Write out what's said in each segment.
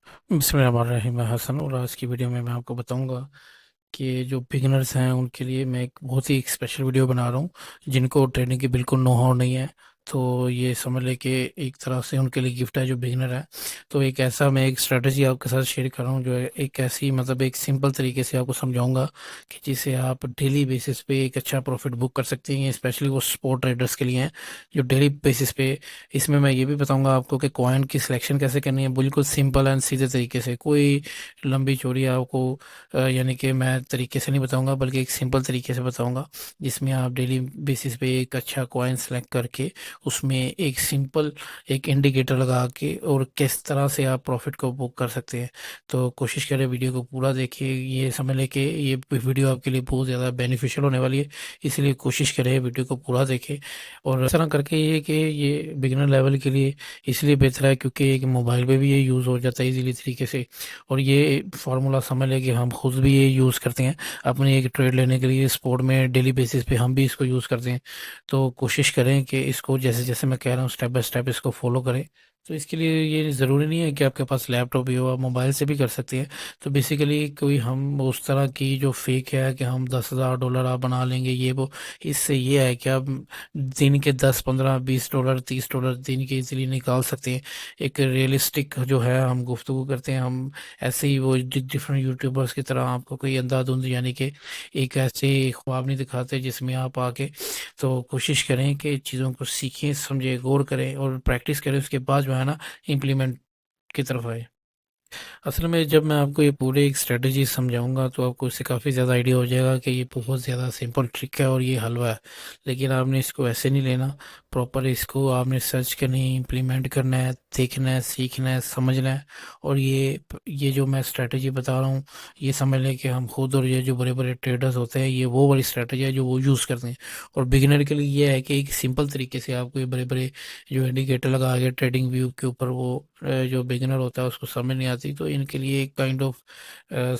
बिस्मिल्लाहिर्रहमानिर्रहीम। मैं हसन और आज की वीडियो में मैं आपको बताऊंगा कि जो बिगिनर्स हैं उनके लिए मैं एक बहुत ही एक स्पेशल वीडियो बना रहा हूँ, जिनको ट्रेडिंग की बिल्कुल नो हाउ नहीं है। तो ये समझ ले कि एक तरह से उनके लिए गिफ्ट है जो बिगिनर है। तो एक ऐसा मैं एक स्ट्रेटजी आपके साथ शेयर कर रहा हूँ जो है एक ऐसी मतलब एक सिंपल तरीके से आपको समझाऊंगा कि जिससे आप डेली बेसिस पे एक अच्छा प्रॉफिट बुक कर सकते हैं। स्पेशली वो स्पोर्ट ट्रेडर्स के लिए हैं जो डेली बेसिस पे। इसमें मैं ये भी बताऊंगा आपको कि कॉइन की सिलेक्शन कैसे करनी है, बिल्कुल सिंपल एंड सीधे तरीके से। कोई लंबी चौड़ी आपको यानी कि मैं तरीके से नहीं बताऊंगा, बल्कि एक सिंपल तरीके से बताऊंगा जिसमें आप डेली बेसिस पे एक अच्छा कॉइन सेलेक्ट करके उसमें एक सिंपल एक इंडिकेटर लगा के और किस तरह से आप प्रॉफिट को बुक कर सकते हैं। तो कोशिश करें वीडियो को पूरा देखिए, ये समझ लें कि ये वीडियो आपके लिए बहुत ज़्यादा बेनिफिशियल होने वाली है। इसलिए कोशिश करें वीडियो को पूरा देखें। और इस तरह करके ये कि ये बिगिनर लेवल के लिए इसलिए बेहतर है क्योंकि एक मोबाइल पे भी ये यूज़ हो जाता है इजीली तरीके से। और ये फार्मूला समझ लें कि हम खुद भी ये यूज़ करते हैं अपनी एक ट्रेड लेने के लिए स्पोर्ट में, डेली बेसिस पे हम भी इसको यूज़ करते हैं। तो कोशिश करें कि इसको जैसे जैसे मैं कह रहा हूँ स्टेप बाय स्टेप इसको फॉलो करें। तो इसके लिए ये ज़रूरी नहीं है कि आपके पास लैपटॉप ही हो, आप मोबाइल से भी कर सकते हैं। तो बेसिकली कोई हम उस तरह की जो फेक है कि हम $10,000 आप बना लेंगे ये वो, इससे ये है कि आप दिन के 10 15 20 डॉलर $30 दिन के इजीली निकाल सकते हैं। एक रियलिस्टिक जो है हम गुफ्तगू करते हैं, हम ऐसे ही वो डिफरेंट यूट्यूबर्स की तरह आपको कोई अंधाधुंध यानी कि एक ऐसे ख्वाब नहीं दिखाते जिसमें आप आके। तो कोशिश करें कि चीज़ों को सीखें, समझें, गौर करें और प्रैक्टिस करें, उसके बाद जो है ना इम्प्लीमेंट की तरफ आए। असल में जब मैं आपको ये पूरे एक स्ट्रेटजी समझाऊंगा तो आपको इससे काफ़ी ज़्यादा आइडिया हो जाएगा कि ये बहुत ज़्यादा सिंपल ट्रिक है और ये हलवा है। लेकिन आपने इसको ऐसे नहीं लेना, प्रॉपर इसको आपने सर्च करनी है, इम्प्लीमेंट करना है, देखना है, सीखना है, समझना है। और ये जो मैं स्ट्रेटजी बता रहा हूँ ये समझ लें कि हम खुद और ये जो बड़े बड़े ट्रेडर्स होते हैं ये वो वाली स्ट्रेटजी है जो वो यूज़ करते हैं। और बिगिनर के लिए ये है कि एक सिंपल तरीके से आपको ये बड़े बड़े जो इंडिकेटर लगा के ट्रेडिंग व्यू के ऊपर वो जो बिगिनर होता है उसको समझ नहीं आती, तो इनके लिए एक काइंड ऑफ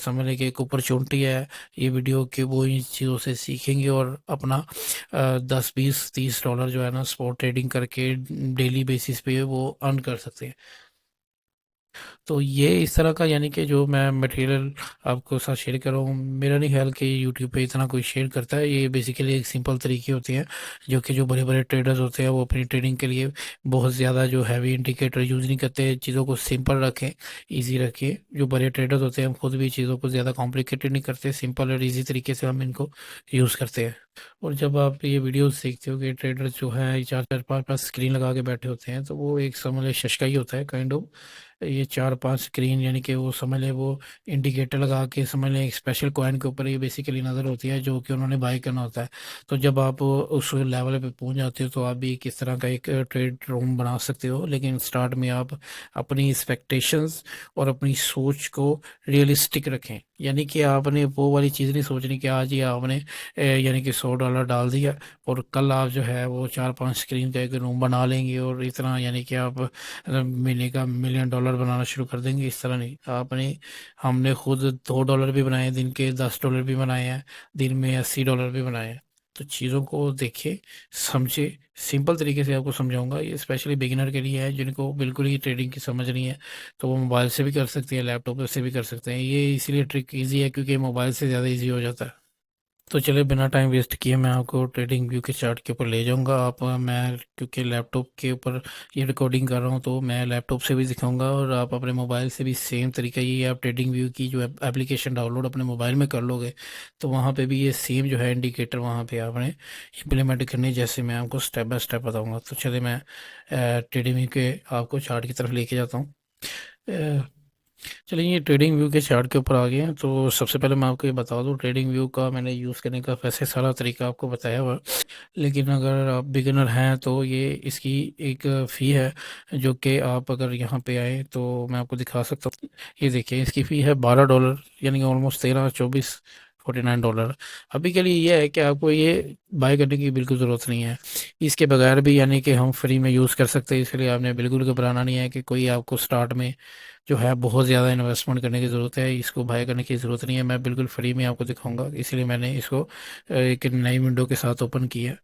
समझने की एक अपॉर्चुनिटी है ये वीडियो कि वो इन चीज़ों से सीखेंगे और अपना 10 20 30 डॉलर जो है ना स्पॉट ट्रेडिंग करके डेली बेसिस पे वो अर्न कर सकते हैं। तो ये इस तरह का यानी कि जो मैं मटेरियल आपको साथ शेयर कर रहा हूँ, मेरा नहीं ख्याल कि यूट्यूब पे इतना कोई शेयर करता है। ये बेसिकली एक सिंपल तरीके होते हैं जो कि जो बड़े बड़े ट्रेडर्स होते हैं वो अपनी ट्रेडिंग के लिए बहुत ज़्यादा जो हैवी इंडिकेटर यूज़ नहीं करते, चीज़ों को सिंपल रखें, ईजी रखें। जो बड़े ट्रेडर्स होते हैं हम खुद भी चीज़ों को ज़्यादा कॉम्प्लिकेटेड नहीं करते, सिंपल और ईजी तरीके से हम इनको यूज़ करते हैं। और जब आप ये वीडियोस देखते हो कि ट्रेडर्स जो है चार चार पांच पांच स्क्रीन लगा के बैठे होते हैं, तो वो एक समझ ले शशका ही होता है काइंड ऑफ। ये चार पांच स्क्रीन यानी कि वो समझ ले वो इंडिकेटर लगा के समझ ले एक स्पेशल कॉइन के ऊपर ये बेसिकली नज़र होती है जो कि उन्होंने बाय करना होता है। तो जब आप उस लेवल पे पहुंच जाते हो तो आप भी किस तरह का एक ट्रेड रूम बना सकते हो, लेकिन स्टार्ट में आप अपनी एक्सपेक्टेशंस और अपनी सोच को रियलिस्टिक रखें। यानी कि आपने वो वाली चीज़ नहीं सोचनी कि आज ही आपने यानी कि $100 डाल दिया और कल आप जो है वो चार पांच स्क्रीन का एक रूम बना लेंगे और इतना यानी कि आप महीने का $1 million बनाना शुरू कर देंगे। इस तरह नहीं, आपने हमने खुद $2 भी बनाए, दिन के $10 भी बनाए हैं, दिन में $80 भी बनाए हैं। तो चीज़ों को देखे, समझे, सिंपल तरीके से आपको समझाऊंगा। ये स्पेशली बिगिनर के लिए है जिनको बिल्कुल ही ट्रेडिंग की समझ नहीं है। तो वो मोबाइल से भी कर सकते हैं, लैपटॉप से भी कर सकते हैं। ये इसीलिए ट्रिक इजी है क्योंकि मोबाइल से ज़्यादा इजी हो जाता है। तो चलिए बिना टाइम वेस्ट किए मैं आपको ट्रेडिंग व्यू के चार्ट के ऊपर ले जाऊंगा। आप मैं क्योंकि लैपटॉप के ऊपर ये रिकॉर्डिंग कर रहा हूँ तो मैं लैपटॉप से भी दिखाऊंगा और आप अपने मोबाइल से भी सेम तरीका ये आप ट्रेडिंग व्यू की जो एप्लीकेशन डाउनलोड अपने मोबाइल में कर लोगे तो वहाँ पे भी ये सेम जो है इंडिकेटर वहाँ पे आपने इम्प्लीमेंट करनी, जैसे मैं आपको स्टेप बाय स्टेप बताऊँगा। तो चलिए मैं ट्रेडिंग व्यू के आपको चार्ट की तरफ लेके जाता हूँ। चलिए ये ट्रेडिंग व्यू के चार्ट के ऊपर आ गए हैं। तो सबसे पहले मैं आपको ये बता दूं ट्रेडिंग व्यू का मैंने यूज़ करने का वैसे सारा तरीका आपको बताया हुआ है। लेकिन अगर आप बिगिनर हैं तो ये इसकी एक फ़ी है जो कि आप अगर यहाँ पे आए तो मैं आपको दिखा सकता हूँ। ये देखिए इसकी फ़ी है $12, यानी कि ऑलमोस्ट 13 24 $49। अभी के लिए ये है कि आपको ये बाय करने की बिल्कुल ज़रूरत नहीं है। इसके बगैर भी यानी कि हम फ्री में यूज़ कर सकते हैं, इसलिए आपने बिल्कुल घबराना नहीं है कि कोई आपको स्टार्ट में जो है बहुत ज़्यादा इन्वेस्टमेंट करने की ज़रूरत है, इसको बाय करने की ज़रूरत नहीं है। मैं बिल्कुल फ्री में आपको दिखाऊंगा, इसलिए मैंने इसको एक नई विंडो के साथ ओपन किया।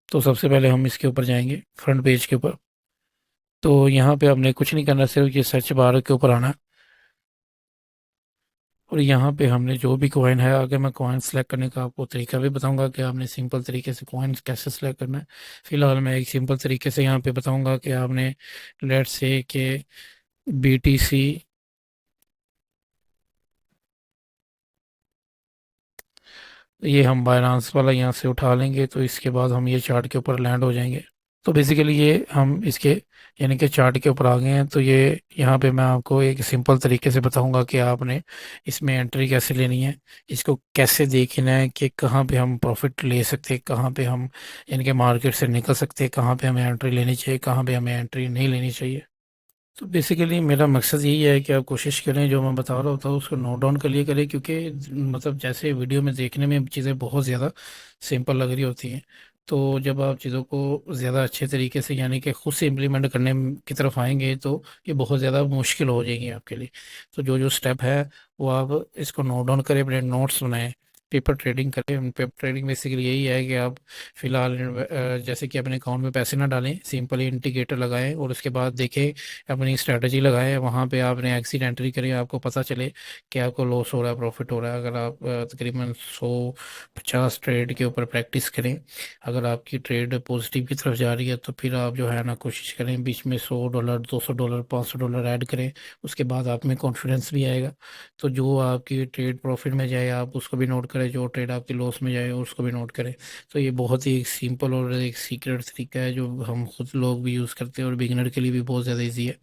तो सबसे पहले हम इसके ऊपर जाएंगे फ्रंट पेज के ऊपर। तो यहाँ पे हमने कुछ नहीं करना, सिर्फ ये सर्च बार के ऊपर आना, और यहाँ पे हमने जो भी कॉइन है, अगर मैं कॉइन सेलेक्ट करने का आपको तरीका भी बताऊंगा कि आपने सिंपल तरीके से कॉइन कैसे सेलेक्ट करना है। फिलहाल मैं एक सिंपल तरीके से यहाँ पे बताऊंगा कि आपने लेट्स से कि BTC, ये हम बायनांस वाला यहाँ से उठा लेंगे, तो इसके बाद हम ये चार्ट के ऊपर लैंड हो जाएंगे। तो बेसिकली ये हम इसके यानी कि चार्ट के ऊपर आ गए हैं। तो ये यहाँ पे मैं आपको एक सिंपल तरीके से बताऊंगा कि आपने इसमें एंट्री कैसे लेनी है, इसको कैसे देखना है कि कहाँ पे हम प्रॉफिट ले सकते हैं, कहाँ पे हम यानी कि मार्केट से निकल सकते हैं, कहाँ पे हमें एंट्री लेनी चाहिए, कहाँ पे हमें एंट्री नहीं लेनी चाहिए। तो बेसिकली मेरा मकसद यही है कि आप कोशिश करें, जो मैं बता रहा होता हूँ उसको नोट डाउन कर लिए करें, क्योंकि मतलब जैसे वीडियो में देखने में चीज़ें बहुत ज़्यादा सिंपल लग रही होती हैं, तो जब आप चीज़ों को ज़्यादा अच्छे तरीके से यानी कि खुद से इम्प्लीमेंट करने की तरफ आएंगे तो ये बहुत ज़्यादा मुश्किल हो जाएगी आपके लिए। तो जो जो स्टेप है वो आप इसको नोट डाउन करें, अपने नोट्स बनाएं, पेपर ट्रेडिंग करें। पेपर ट्रेडिंग बेसिकली यही है कि आप फिलहाल जैसे कि अपने अकाउंट में पैसे ना डालें, सिंपली इंडिकेटर लगाएं और उसके बाद देखें, अपनी स्ट्रेटजी लगाएं, वहाँ पे आपने एक्सिट एंट्री करें, आपको पता चले कि आपको लॉस हो रहा है प्रॉफिट हो रहा है। अगर आप तकरीबन 150 ट्रेड के ऊपर प्रैक्टिस करें, अगर आपकी ट्रेड पॉजिटिव की तरफ जा रही है तो फिर आप जो है ना कोशिश करें बीच में $100, $200, $500 ऐड करें, उसके बाद आप में कॉन्फिडेंस भी आएगा। तो जो आपकी ट्रेड प्रॉफिट में जाए आप उसको भी नोट करें, जो ट्रेड आपकी लॉस में जाए उसको भी नोट करें। तो ये बहुत ही एक सिंपल और एक सीक्रेट तरीका है जो हम खुद लोग भी यूज़ करते हैं और बिगिनर के लिए भी बहुत ज़्यादा इजी है।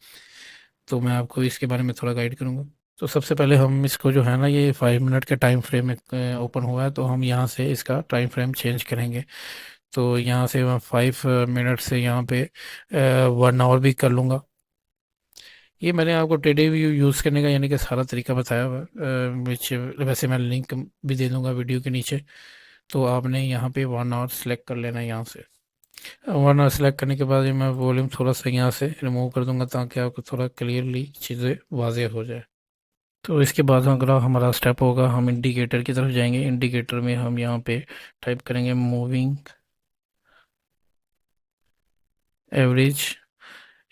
तो मैं आपको इसके बारे में थोड़ा गाइड करूँगा। तो सबसे पहले हम इसको जो है ना, ये 5 मिनट के टाइम फ्रेम में ओपन हुआ है, तो हम यहाँ से इसका टाइम फ्रेम चेंज करेंगे। तो यहाँ से मैं 5 मिनट से यहाँ पे 1 आवर भी कर लूँगा। ये मैंने आपको टेडी व्यू यूज़ करने का यानी कि सारा तरीका बताया हुआ है, which वैसे मैं लिंक भी दे दूँगा वीडियो के नीचे। तो आपने यहाँ पे 1 आवर सेलेक्ट कर लेना है यहाँ से। 1 आवर सेलेक्ट करने के बाद ये मैं वॉल्यूम थोड़ा सा यहाँ से रिमूव कर दूंगा ताकि आपको थोड़ा क्लियरली चीज़ें वाज़ेह हो जाए। तो इसके बाद अगला हमारा स्टेप होगा, हम इंडिकेटर की तरफ जाएंगे। इंडिकेटर में हम यहाँ पे टाइप करेंगे मूविंग एवरेज,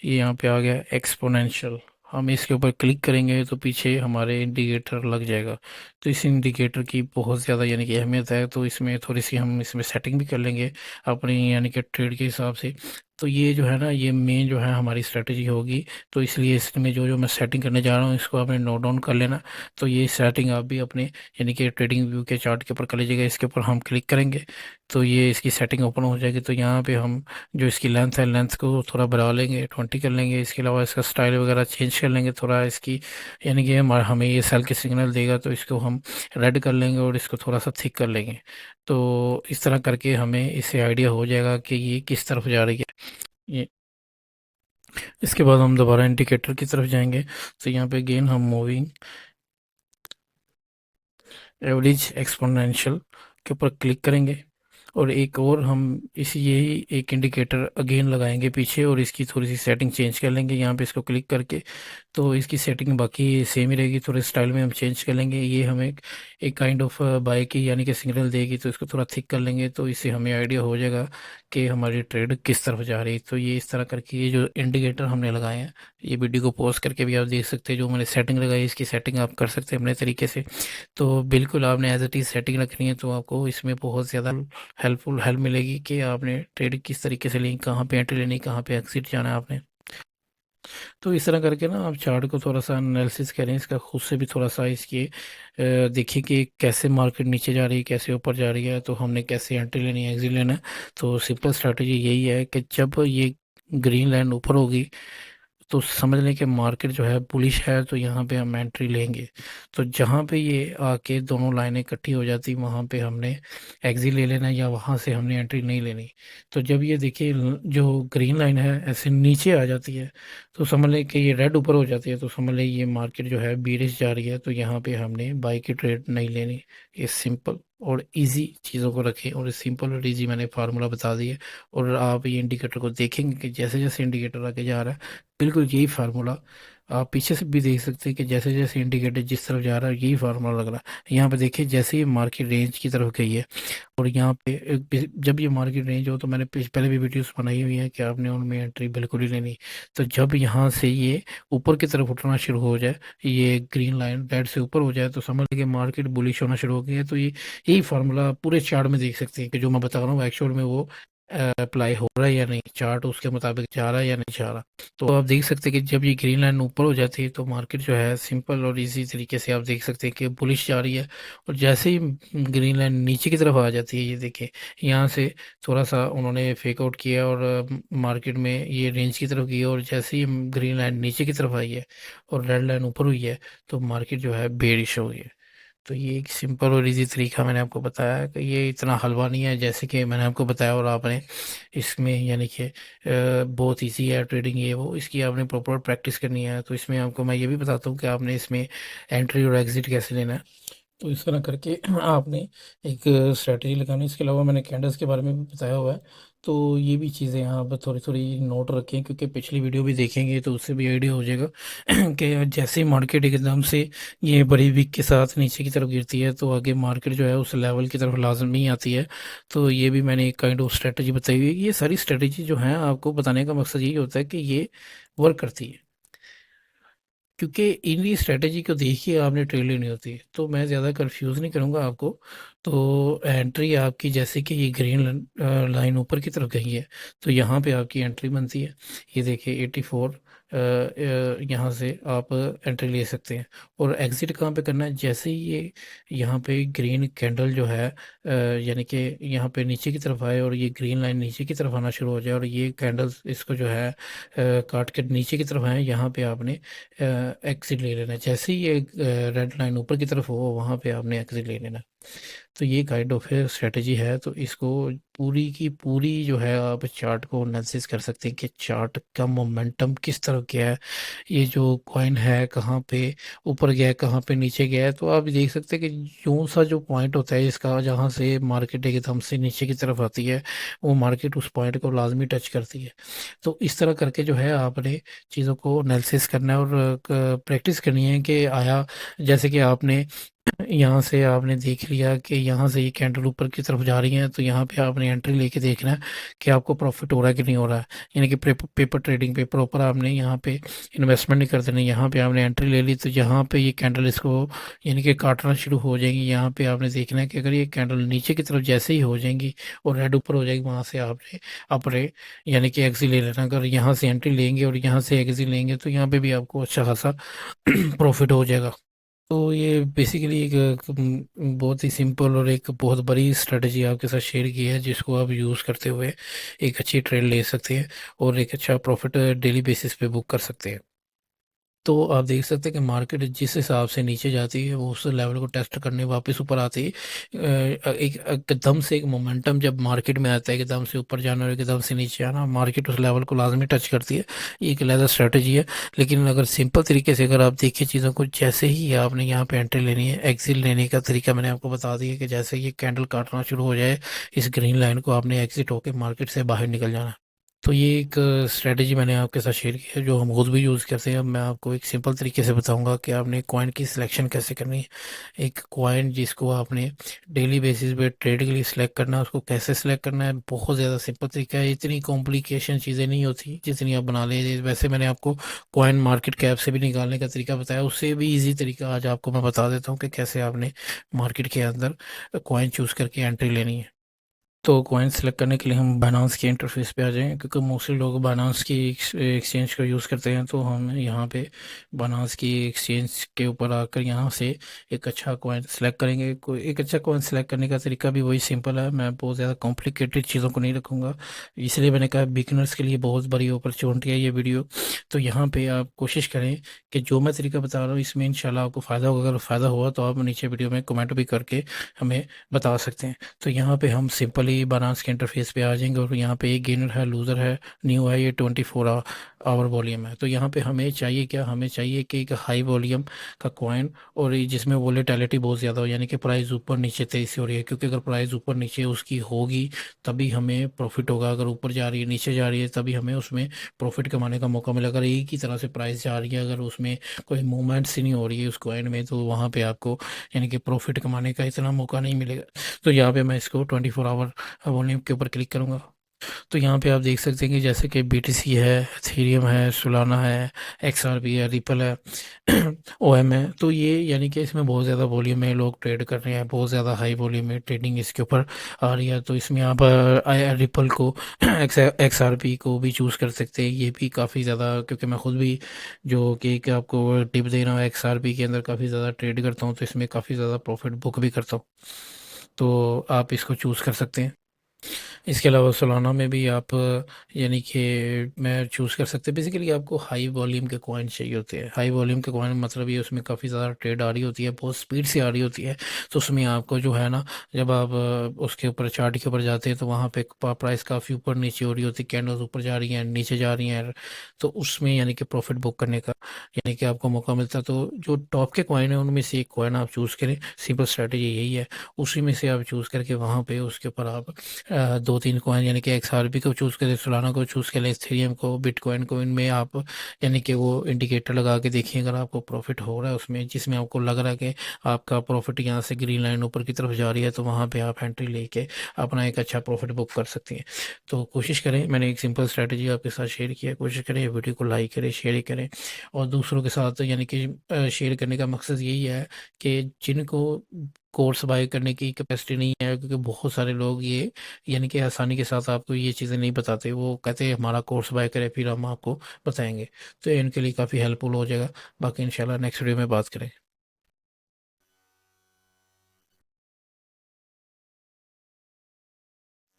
ये यहाँ पे आ गया एक्सपोनेंशियल। हम इसके ऊपर क्लिक करेंगे तो पीछे हमारे इंडिकेटर लग जाएगा। तो इस इंडिकेटर की बहुत ज़्यादा यानी कि अहमियत है, तो इसमें थोड़ी सी हम इसमें सेटिंग भी कर लेंगे अपनी यानी कि ट्रेड के हिसाब से। तो ये जो है ना, ये मेन जो है हमारी स्ट्रेटजी होगी। तो इसलिए इसमें जो जो मैं सेटिंग करने जा रहा हूँ इसको आपने नोट डाउन कर लेना। तो ये सेटिंग आप भी अपने यानी कि ट्रेडिंग व्यू के चार्ट के ऊपर कर लीजिएगा। इसके ऊपर हम क्लिक करेंगे तो ये इसकी सेटिंग ओपन हो जाएगी। तो यहाँ पे हम जो इसकी लेंथ है, लेंथ को थोड़ा बढ़ा लेंगे, 20 कर लेंगे। इसके अलावा इसका स्टाइल वगैरह चेंज कर लेंगे थोड़ा इसकी, यानी कि हमें ये सेल की सिग्नल देगा तो इसको हम रेड कर लेंगे और इसको थोड़ा सा थिक कर लेंगे। तो इस तरह करके हमें इससे आइडिया हो जाएगा कि ये किस तरफ जा रही है ये। इसके बाद हम दोबारा इंडिकेटर की तरफ जाएंगे। तो यहाँ पे गेन हम मूविंग एवरेज एक्सपोनेंशियल के ऊपर क्लिक करेंगे और एक और हम इसी यही एक इंडिकेटर अगेन लगाएंगे पीछे और इसकी थोड़ी सी सेटिंग चेंज कर लेंगे यहाँ पे इसको क्लिक करके। तो इसकी सेटिंग बाकी सेम ही रहेगी, थोड़े स्टाइल में हम चेंज कर लेंगे। ये हमें एक काइंड ऑफ बाय की यानी कि सिग्नल देगी, तो इसको थोड़ा थिक कर लेंगे तो इससे हमें आइडिया हो जाएगा कि हमारी ट्रेड किस तरफ जा रही है। तो ये इस तरह करके ये जो इंडिकेटर हमने लगाए हैं, ये वीडियो को पॉज करके भी आप देख सकते हैं। जो मैंने सेटिंग लगाई इसकी सेटिंग आप कर सकते हैं अपने तरीके से। तो बिल्कुल आपने एज इट इज़ सेटिंग रखनी है, तो आपको इसमें बहुत ज़्यादा हेल्प मिलेगी कि आपने ट्रेड किस तरीके से ली, कहाँ पे एंट्री लेनी, कहाँ पे एग्जिट जाना है आपने। तो इस तरह करके ना आप चार्ट को थोड़ा सा एनालिसिस करें, इसका खुद से भी थोड़ा सा इसकी देखिए कि कैसे मार्केट नीचे जा रही है, कैसे ऊपर जा रही है, तो हमने कैसे एंट्री लेनी है, एग्जिट लेना है। तो सिंपल स्ट्रैटेजी यही है कि जब ये ग्रीन लाइन ऊपर होगी तो समझ लें कि मार्केट जो है बुलिश है, तो यहाँ पे हम एंट्री लेंगे। तो जहाँ पे ये आके दोनों लाइनें इकट्ठी हो जाती वहाँ पे हमने एग्जिट ले लेना, या वहाँ से हमने एंट्री नहीं लेनी। तो जब ये देखिए जो ग्रीन लाइन है ऐसे नीचे आ जाती है, तो समझ लें कि ये रेड ऊपर हो जाती है, तो समझ लें ये मार्केट जो है बीरिश जा रही है, तो यहाँ पे हमने बाई की ट्रेड नहीं लेनी। ये सिंपल और इजी चीज़ों को रखें, और सिंपल और इजी मैंने फार्मूला बता दिया। और आप ये इंडिकेटर को देखेंगे कि जैसे जैसे इंडिकेटर आगे जा रहा है बिल्कुल यही फार्मूला आप पीछे से भी देख सकते हैं कि जैसे जैसे इंडिकेटर जिस तरफ जा रहा है यही फार्मूला लग रहा है। यहाँ पे देखिए जैसे ही मार्केट रेंज की तरफ गई है और यहाँ पे जब ये मार्केट रेंज हो तो मैंने पहले भी वीडियोस बनाई हुई है कि आपने उनमें एंट्री बिल्कुल ही लेनी। तो जब यहाँ से ये ऊपर की तरफ उठना शुरू हो जाए, ये ग्रीन लाइन रेड से ऊपर हो जाए, तो समझ लीजिए मार्केट बुलिश होना शुरू हो गई है। तो ये यही फार्मूला पूरे चार्ट में देख सकते हैं कि जो मैं बता रहा हूँ एक्चुअल में वो अप्लाई हो रहा है या नहीं, चार्ट उसके मुताबिक जा रहा है या नहीं जा रहा। तो आप देख सकते हैं कि जब ये ग्रीन लाइन ऊपर हो जाती है तो मार्केट जो है सिंपल और इजी तरीके से आप देख सकते हैं कि बुलिश जा रही है। और जैसे ही ग्रीन लाइन नीचे की तरफ आ जाती है, ये देखिए यहाँ से थोड़ा सा उन्होंने फेक आउट किया और मार्केट में ये रेंज की तरफ गई, और जैसे ही ग्रीन लाइन नीचे की तरफ आई है और रेड लाइन ऊपर हुई है तो मार्केट जो है बेरिश हो गई है। तो ये एक सिंपल और इजी तरीका मैंने आपको बताया है कि ये इतना हलवा नहीं है जैसे कि मैंने आपको बताया, और आपने इसमें यानी कि बहुत इजी है ट्रेडिंग, ये वो इसकी आपने प्रॉपर प्रैक्टिस करनी है। तो इसमें आपको मैं ये भी बताता हूँ कि आपने इसमें एंट्री और एग्जिट कैसे लेना है। तो इस तरह करके आपने एक स्ट्रेटजी लगानी। इसके अलावा मैंने कैंडल्स के बारे में भी बताया हुआ है। तो ये भी चीज़ें यहाँ पर थोड़ी थोड़ी नोट रखें, क्योंकि पिछली वीडियो भी देखेंगे तो उससे भी आइडिया हो जाएगा कि जैसे ही मार्केट एकदम से ये बड़ी वीक के साथ नीचे की तरफ गिरती है तो आगे मार्केट जो है उस लेवल की तरफ लाजमी आती है। तो ये भी मैंने एक काइंड ऑफ स्ट्रेटजी बताई हुई है। ये सारी स्ट्रेटजी जो है आपको बताने का मकसद यही होता है कि ये वर्क करती है, क्योंकि इनकी स्ट्रेटेजी को देखिए आपने ट्रेड लेनी होती है। तो मैं ज़्यादा कंफ्यूज नहीं करूँगा आपको। तो एंट्री आपकी जैसे कि ये ग्रीन लाइन ऊपर की तरफ गई है तो यहाँ पे आपकी एंट्री बनती है। ये देखिए 84 यहाँ से आप एंट्री ले सकते हैं। और एग्जिट कहाँ पे करना है, जैसे ही ये यहाँ पे ग्रीन कैंडल जो है यानी कि यहाँ पे नीचे की तरफ आए और ये ग्रीन लाइन नीचे की तरफ आना शुरू हो जाए और ये कैंडल्स इसको जो है काट के नीचे की तरफ आए, यहाँ पे आपने एग्जिट ले लेना है। जैसे ही ये रेड लाइन ऊपर की तरफ हो वहाँ पे आपने एग्जिट ले लेना है। तो ये काइंड ऑफ स्ट्रेटजी है। तो इसको पूरी की पूरी जो है आप चार्ट को एनालिसिस कर सकते हैं कि चार्ट का मोमेंटम किस तरह गया है, ये जो कॉइन है कहाँ पे ऊपर गया है कहाँ पे नीचे गया है। तो आप देख सकते हैं कि जो सा जो पॉइंट होता है इसका, जहाँ से मार्केट एकदम से नीचे की तरफ आती है वो मार्केट उस पॉइंट को लाजमी टच करती है। तो इस तरह करके जो है आपने चीज़ों को एनालिसिस करना है और प्रैक्टिस करनी है कि आया जैसे कि आपने यहाँ से आपने देख लिया कि यहाँ से ये कैंडल ऊपर की तरफ जा रही है, तो यहाँ पे आपने एंट्री लेके देखना है कि आपको प्रॉफिट हो रहा है कि नहीं हो रहा है। यानी कि पेपर ट्रेडिंग पे प्रॉपर आपने यहाँ पे इन्वेस्टमेंट नहीं कर देना। यहाँ पे आपने एंट्री ले ली तो यहाँ पे ये कैंडल इसको यानी कि काटना शुरू हो जाएंगी। यहाँ पे आपने देखना है कि अगर ये कैंडल नीचे की तरफ जैसे ही हो जाएंगी और रेड ऊपर हो जाएगी, वहाँ से आपने अपने यानी कि एग्जिट ले लेना। अगर यहाँ से एंट्री लेंगे और यहाँ से एग्जिट लेंगे तो यहाँ पे भी आपको अच्छा खासा प्रॉफिट हो जाएगा। तो ये बेसिकली बहुत ही सिंपल और एक बहुत बड़ी स्ट्रेटजी आपके साथ शेयर की है, जिसको आप यूज़ करते हुए एक अच्छी ट्रेड ले सकते हैं और एक अच्छा प्रॉफिट डेली बेसिस पे बुक कर सकते हैं। तो आप देख सकते हैं कि मार्केट जिस हिसाब से नीचे जाती है वो उस लेवल को टेस्ट करने वापस ऊपर आती है। एक एकदम से एक मोमेंटम जब मार्केट में आता है, एकदम से ऊपर जाना और एकदम से नीचे आना, मार्केट उस लेवल को लाजमी टच करती है। ये एक अलग स्ट्रेटजी है। लेकिन अगर सिंपल तरीके से अगर आप देखिए चीज़ों को, जैसे ही आपने यहाँ पे एंट्री लेनी है, एग्जिट लेने का तरीका मैंने आपको बता दिया कि जैसे ये कैंडल काटना शुरू हो जाए इस ग्रीन लाइन को, आपने एग्जिट होकर मार्केट से बाहर निकल जाना। तो ये एक स्ट्रेटजी मैंने आपके साथ शेयर की है जो हम खुद भी यूज़ करते हैं। अब मैं आपको एक सिंपल तरीके से बताऊंगा कि आपने कॉइन की सिलेक्शन कैसे करनी है। एक कॉइन जिसको आपने डेली बेसिस पे ट्रेड के लिए सिलेक्ट करना है, उसको कैसे सिलेक्ट करना है, बहुत ज़्यादा सिंपल तरीका है। इतनी कॉम्प्लिकेशन चीज़ें नहीं होती जितनी आप बना लें। वैसे मैंने आपको कॉइन मार्केट कैप से भी निकालने का तरीका बताया, उससे भी ईजी तरीका आज आपको मैं बता देता हूँ कि कैसे आपने मार्केट के अंदर कॉइन चूज़ करके एंट्री लेनी है। तो कॉइन सेलेक्ट करने के लिए हम बाइनांस के इंटरफेस पे आ जाएं, क्योंकि मोस्टली लोग बाइनांस की एक्सचेंज को यूज़ करते हैं। तो हम यहाँ पे बाइनांस की एक्सचेंज के ऊपर आकर यहाँ से एक अच्छा कॉइन सेलेक्ट करेंगे। कोई एक अच्छा कॉइन सेलेक्ट करने का तरीका भी वही सिंपल है। मैं बहुत ज़्यादा कॉम्प्लिकेटेड चीज़ों को नहीं रखूँगा, इसलिए मैंने कहा बिगिनर्स के लिए बहुत बड़ी अपॉर्चुनिटी है ये वीडियो। तो यहाँ पे आप कोशिश करें कि जो मैं तरीका बता रहा हूँ इसमें इंशाल्लाह आपको फ़ायदा होगा। अगर फ़ायदा हुआ तो आप नीचे वीडियो में कमेंट भी करके हमें बता सकते हैं। तो यहाँ पे हम सिंपली ही बायनांस के इंटरफेस पे आ जाएंगे और यहाँ पे एक गेनर है, लूज़र है, न्यू है, ये 24 आवर वॉल्यूम है। तो यहाँ पे हमें चाहिए क्या, हमें चाहिए कि एक हाई वॉल्यूम का कॉइन और ये जिसमें वोलेटिलिटी बहुत ज़्यादा हो, यानी कि प्राइस ऊपर नीचे तेज़ी से हो रही है, क्योंकि अगर प्राइस ऊपर नीचे उसकी होगी तभी हमें प्रॉफिट होगा। अगर ऊपर जा रही है नीचे जा रही है तभी हमें उसमें प्रॉफिट कमाने का मौका मिलेगा। अगर एक ही तरह से प्राइस जा रही है, अगर उसमें कोई मूवमेंट सी नहीं हो रही है उस कॉइन में, तो वहाँ पे आपको यानी कि प्रॉफिट कमाने का इतना मौका नहीं मिलेगा। तो यहाँ पे मैं इसको 24 आवर वॉल्यूम के ऊपर क्लिक करूँगा। तो यहाँ पे आप देख सकते हैं कि जैसे कि BTC है, एथेरियम है, सोलाना है, XRP है, रिपल है, OM है। तो ये यानी कि इसमें बहुत ज़्यादा वॉल्यूम में लोग ट्रेड कर रहे हैं, बहुत ज़्यादा हाई वॉल्यूम में ट्रेडिंग इसके ऊपर आ रही है। तो इसमें आप रिपल को XRP को भी चूज़ कर सकते हैं। ये भी काफ़ी ज़्यादा, क्योंकि मैं खुद भी जो कि आपको टिप दे रहा हूँ, XRP के अंदर काफ़ी ज़्यादा ट्रेड करता हूँ, तो इसमें काफ़ी ज़्यादा प्रॉफिट बुक भी करता हूँ। तो आप इसको चूज़ कर सकते हैं। इसके अलावा सोलाना में भी आप यानी कि मैं चूज़ कर सकते हैं। बेसिकली आपको हाई वॉल्यूम के कॉइन चाहिए होते हैं। हाई वॉल्यूम के कॉइन मतलब ये उसमें काफ़ी ज़्यादा ट्रेड आ रही होती है, बहुत स्पीड से आ रही होती है। तो उसमें आपको जो है ना, जब आप उसके ऊपर चार्ट के ऊपर जाते हैं तो वहाँ पे प्राइस काफ़ी ऊपर नीचे हो रही होती है, कैंडल्स ऊपर जा रही हैं, नीचे जा रही हैं, तो उसमें यानी कि प्रॉफिट बुक करने का यानी कि आपको मौका मिलता है। तो जो टॉप के कॉइन है उनमें से एक कॉइन आप चूज़ करें, सिंपल स्ट्रेटेजी यही है। उसी में से आप चूज़ करके वहाँ पे उसके ऊपर आप दो तीन कॉइन यानी कि XRP को चूज़ करें, सोलाना को चूज़ करें, इथेरियम को, बिटकॉइन को। इनमें आप यानी कि वो इंडिकेटर लगा के देखिए, अगर आपको प्रॉफिट हो रहा है उसमें, जिसमें आपको लग रहा है कि आपका प्रॉफिट यहाँ से ग्रीन लाइन ऊपर की तरफ जा रही है, तो वहाँ पे आप एंट्री लेके अपना एक अच्छा प्रॉफिट बुक कर सकते हैं। तो कोशिश करें, मैंने एक सिंपल स्ट्रेटजी आपके साथ शेयर किया है, कोशिश करें वीडियो को लाइक करें, शेयर करें और दूसरों के साथ यानी कि शेयर करने का मकसद यही है कि जिनको कोर्स बाय करने की कैपेसिटी नहीं है, क्योंकि बहुत सारे लोग ये यानी कि आसानी के साथ आपको ये चीज़ें नहीं बताते, वो कहते हैं हमारा कोर्स बाय करें फिर हम आपको बताएंगे। तो ये इनके लिए काफ़ी हेल्पफुल हो जाएगा। बाकी इंशाल्लाह नेक्स्ट वीडियो में बात करें।